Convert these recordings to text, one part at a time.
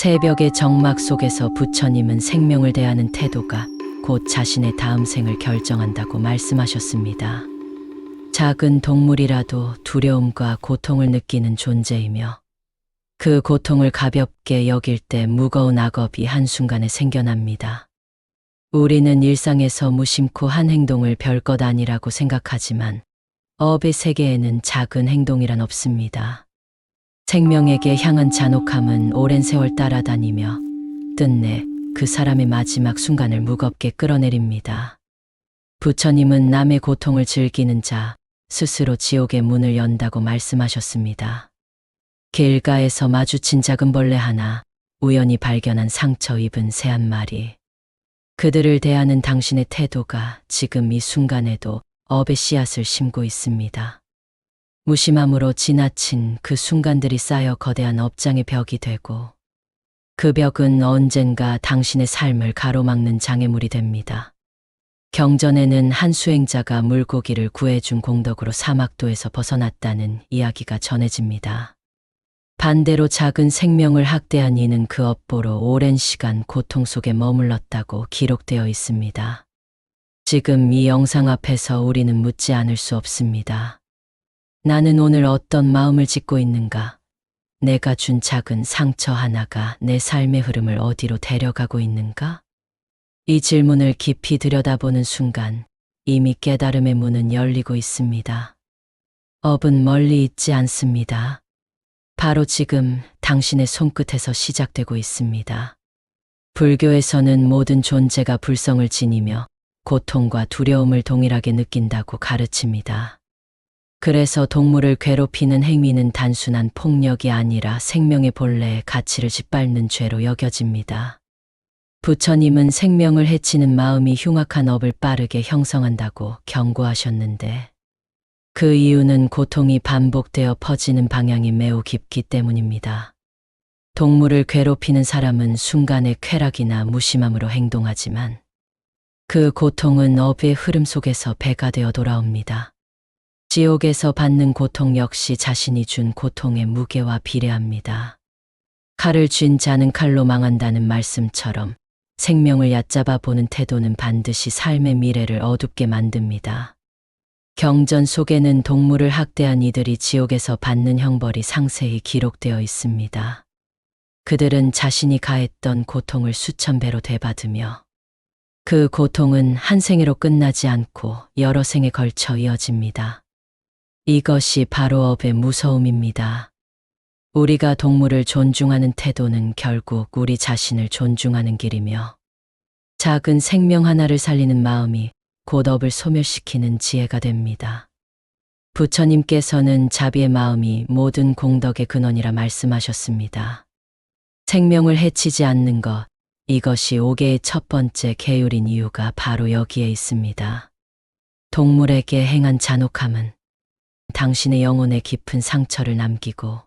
새벽의 정막 속에서 부처님은 생명을 대하는 태도가 곧 자신의 다음 생을 결정한다고 말씀하셨습니다. 작은 동물이라도 두려움과 고통을 느끼는 존재이며 그 고통을 가볍게 여길 때 무거운 악업이 한순간에 생겨납니다. 우리는 일상에서 무심코 한 행동을 별것 아니라고 생각하지만 업의 세계에는 작은 행동이란 없습니다. 생명에게 향한 잔혹함은 오랜 세월 따라다니며 끝내 그 사람의 마지막 순간을 무겁게 끌어내립니다. 부처님은 남의 고통을 즐기는 자 스스로 지옥의 문을 연다고 말씀하셨습니다. 길가에서 마주친 작은 벌레 하나, 우연히 발견한 상처 입은 새 한 마리. 그들을 대하는 당신의 태도가 지금 이 순간에도 업의 씨앗을 심고 있습니다. 무심함으로 지나친 그 순간들이 쌓여 거대한 업장의 벽이 되고 그 벽은 언젠가 당신의 삶을 가로막는 장애물이 됩니다. 경전에는 한 수행자가 물고기를 구해준 공덕으로 사막도에서 벗어났다는 이야기가 전해집니다. 반대로 작은 생명을 학대한 이는 그 업보로 오랜 시간 고통 속에 머물렀다고 기록되어 있습니다. 지금 이 영상 앞에서 우리는 묻지 않을 수 없습니다. 나는 오늘 어떤 마음을 짓고 있는가? 내가 준 작은 상처 하나가 내 삶의 흐름을 어디로 데려가고 있는가? 이 질문을 깊이 들여다보는 순간 이미 깨달음의 문은 열리고 있습니다. 업은 멀리 있지 않습니다. 바로 지금 당신의 손끝에서 시작되고 있습니다. 불교에서는 모든 존재가 불성을 지니며 고통과 두려움을 동일하게 느낀다고 가르칩니다. 그래서 동물을 괴롭히는 행위는 단순한 폭력이 아니라 생명의 본래의 가치를 짓밟는 죄로 여겨집니다. 부처님은 생명을 해치는 마음이 흉악한 업을 빠르게 형성한다고 경고하셨는데 그 이유는 고통이 반복되어 퍼지는 방향이 매우 깊기 때문입니다. 동물을 괴롭히는 사람은 순간의 쾌락이나 무심함으로 행동하지만 그 고통은 업의 흐름 속에서 배가 되어 돌아옵니다. 지옥에서 받는 고통 역시 자신이 준 고통의 무게와 비례합니다. 칼을 쥔 자는 칼로 망한다는 말씀처럼 생명을 얕잡아 보는 태도는 반드시 삶의 미래를 어둡게 만듭니다. 경전 속에는 동물을 학대한 이들이 지옥에서 받는 형벌이 상세히 기록되어 있습니다. 그들은 자신이 가했던 고통을 수천 배로 되받으며 그 고통은 한 생애로 끝나지 않고 여러 생에 걸쳐 이어집니다. 이것이 바로 업의 무서움입니다. 우리가 동물을 존중하는 태도는 결국 우리 자신을 존중하는 길이며 작은 생명 하나를 살리는 마음이 곧 업을 소멸시키는 지혜가 됩니다. 부처님께서는 자비의 마음이 모든 공덕의 근원이라 말씀하셨습니다. 생명을 해치지 않는 것, 이것이 옥계의 첫 번째 계율인 이유가 바로 여기에 있습니다. 동물에게 행한 잔혹함은 당신의 영혼에 깊은 상처를 남기고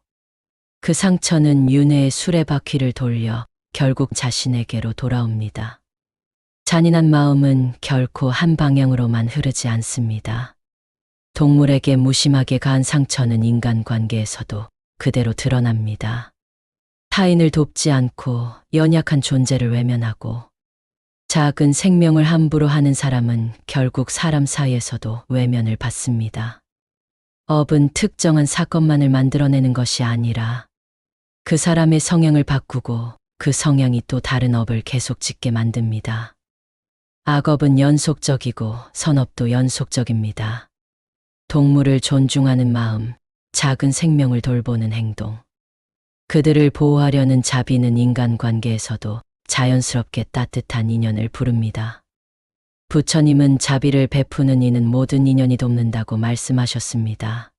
그 상처는 윤회의 수레바퀴를 돌려 결국 자신에게로 돌아옵니다. 잔인한 마음은 결코 한 방향으로만 흐르지 않습니다. 동물에게 무심하게 가한 상처는 인간관계에서도 그대로 드러납니다. 타인을 돕지 않고 연약한 존재를 외면하고 작은 생명을 함부로 하는 사람은 결국 사람 사이에서도 외면을 받습니다. 업은 특정한 사건만을 만들어내는 것이 아니라 그 사람의 성향을 바꾸고 그 성향이 또 다른 업을 계속 짓게 만듭니다. 악업은 연속적이고 선업도 연속적입니다. 동물을 존중하는 마음, 작은 생명을 돌보는 행동, 그들을 보호하려는 자비는 인간관계에서도 자연스럽게 따뜻한 인연을 부릅니다. 부처님은 자비를 베푸는 이는 모든 인연이 돕는다고 말씀하셨습니다.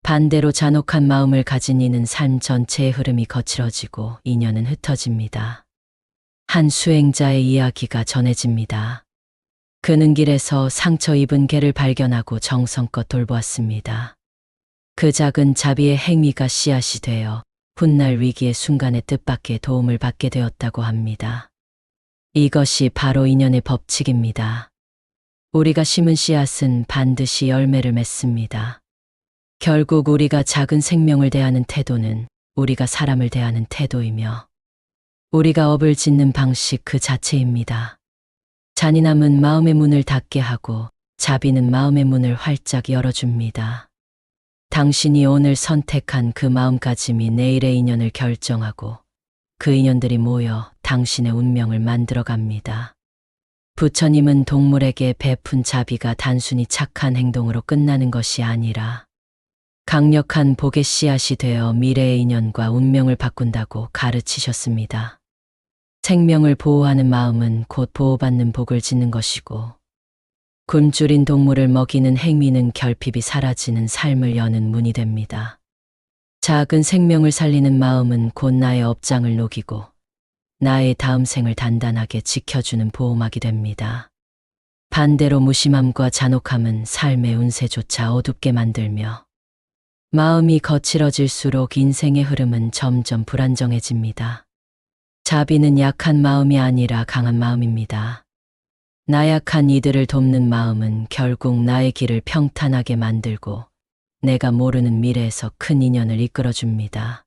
반대로 잔혹한 마음을 가진 이는 삶 전체의 흐름이 거칠어지고 인연은 흩어집니다. 한 수행자의 이야기가 전해집니다. 그는 길에서 상처 입은 개를 발견하고 정성껏 돌보았습니다. 그 작은 자비의 행위가 씨앗이 되어 훗날 위기의 순간에 뜻밖의 도움을 받게 되었다고 합니다. 이것이 바로 인연의 법칙입니다. 우리가 심은 씨앗은 반드시 열매를 맺습니다. 결국 우리가 작은 생명을 대하는 태도는 우리가 사람을 대하는 태도이며 우리가 업을 짓는 방식 그 자체입니다. 잔인함은 마음의 문을 닫게 하고 자비는 마음의 문을 활짝 열어줍니다. 당신이 오늘 선택한 그 마음가짐이 내일의 인연을 결정하고 그 인연들이 모여 당신의 운명을 만들어갑니다. 부처님은 동물에게 베푼 자비가 단순히 착한 행동으로 끝나는 것이 아니라 강력한 복의 씨앗이 되어 미래의 인연과 운명을 바꾼다고 가르치셨습니다. 생명을 보호하는 마음은 곧 보호받는 복을 짓는 것이고 굶주린 동물을 먹이는 행위는 결핍이 사라지는 삶을 여는 문이 됩니다. 작은 생명을 살리는 마음은 곧 나의 업장을 녹이고 나의 다음 생을 단단하게 지켜주는 보호막이 됩니다. 반대로 무심함과 잔혹함은 삶의 운세조차 어둡게 만들며 마음이 거칠어질수록 인생의 흐름은 점점 불안정해집니다. 자비는 약한 마음이 아니라 강한 마음입니다. 나약한 이들을 돕는 마음은 결국 나의 길을 평탄하게 만들고 내가 모르는 미래에서 큰 인연을 이끌어줍니다.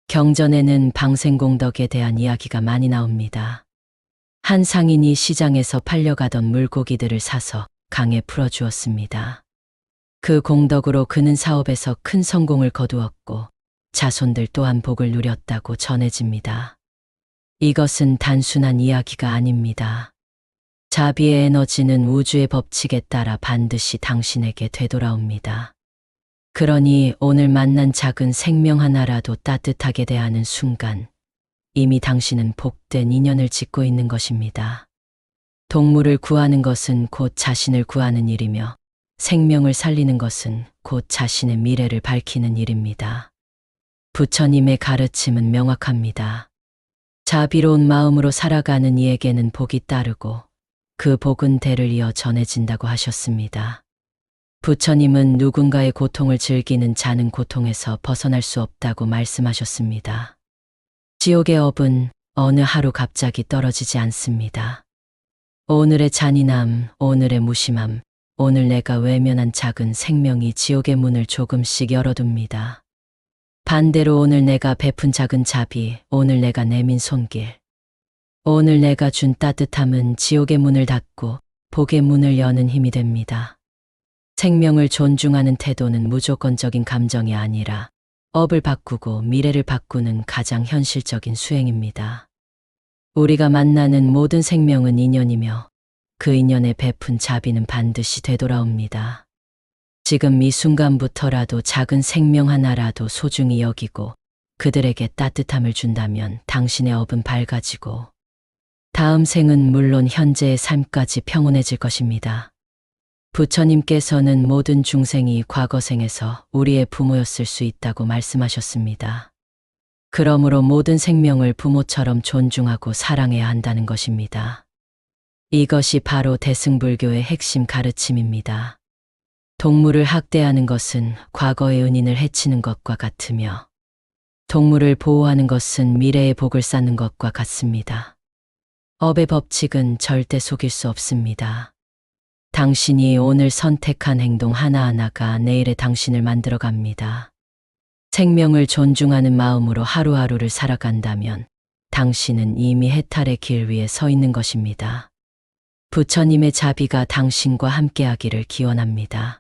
경전에는 방생공덕에 대한 이야기가 많이 나옵니다. 한 상인이 시장에서 팔려가던 물고기들을 사서 강에 풀어주었습니다. 그 공덕으로 그는 사업에서 큰 성공을 거두었고 자손들 또한 복을 누렸다고 전해집니다. 이것은 단순한 이야기가 아닙니다. 자비의 에너지는 우주의 법칙에 따라 반드시 당신에게 되돌아옵니다. 그러니 오늘 만난 작은 생명 하나라도 따뜻하게 대하는 순간 이미 당신은 복된 인연을 짓고 있는 것입니다. 동물을 구하는 것은 곧 자신을 구하는 일이며 생명을 살리는 것은 곧 자신의 미래를 밝히는 일입니다. 부처님의 가르침은 명확합니다. 자비로운 마음으로 살아가는 이에게는 복이 따르고 그 복은 대를 이어 전해진다고 하셨습니다. 부처님은 누군가의 고통을 즐기는 자는 고통에서 벗어날 수 없다고 말씀하셨습니다. 지옥의 업은 어느 하루 갑자기 떨어지지 않습니다. 오늘의 잔인함, 오늘의 무심함, 오늘 내가 외면한 작은 생명이 지옥의 문을 조금씩 열어둡니다. 반대로 오늘 내가 베푼 작은 자비, 오늘 내가 내민 손길, 오늘 내가 준 따뜻함은 지옥의 문을 닫고 복의 문을 여는 힘이 됩니다. 생명을 존중하는 태도는 무조건적인 감정이 아니라 업을 바꾸고 미래를 바꾸는 가장 현실적인 수행입니다. 우리가 만나는 모든 생명은 인연이며 그 인연에 베푼 자비는 반드시 되돌아옵니다. 지금 이 순간부터라도 작은 생명 하나라도 소중히 여기고 그들에게 따뜻함을 준다면 당신의 업은 밝아지고 다음 생은 물론 현재의 삶까지 평온해질 것입니다. 부처님께서는 모든 중생이 과거생에서 우리의 부모였을 수 있다고 말씀하셨습니다. 그러므로 모든 생명을 부모처럼 존중하고 사랑해야 한다는 것입니다. 이것이 바로 대승불교의 핵심 가르침입니다. 동물을 학대하는 것은 과거의 은인을 해치는 것과 같으며 동물을 보호하는 것은 미래의 복을 쌓는 것과 같습니다. 업의 법칙은 절대 속일 수 없습니다. 당신이 오늘 선택한 행동 하나하나가 내일의 당신을 만들어갑니다. 생명을 존중하는 마음으로 하루하루를 살아간다면 당신은 이미 해탈의 길 위에 서 있는 것입니다. 부처님의 자비가 당신과 함께하기를 기원합니다.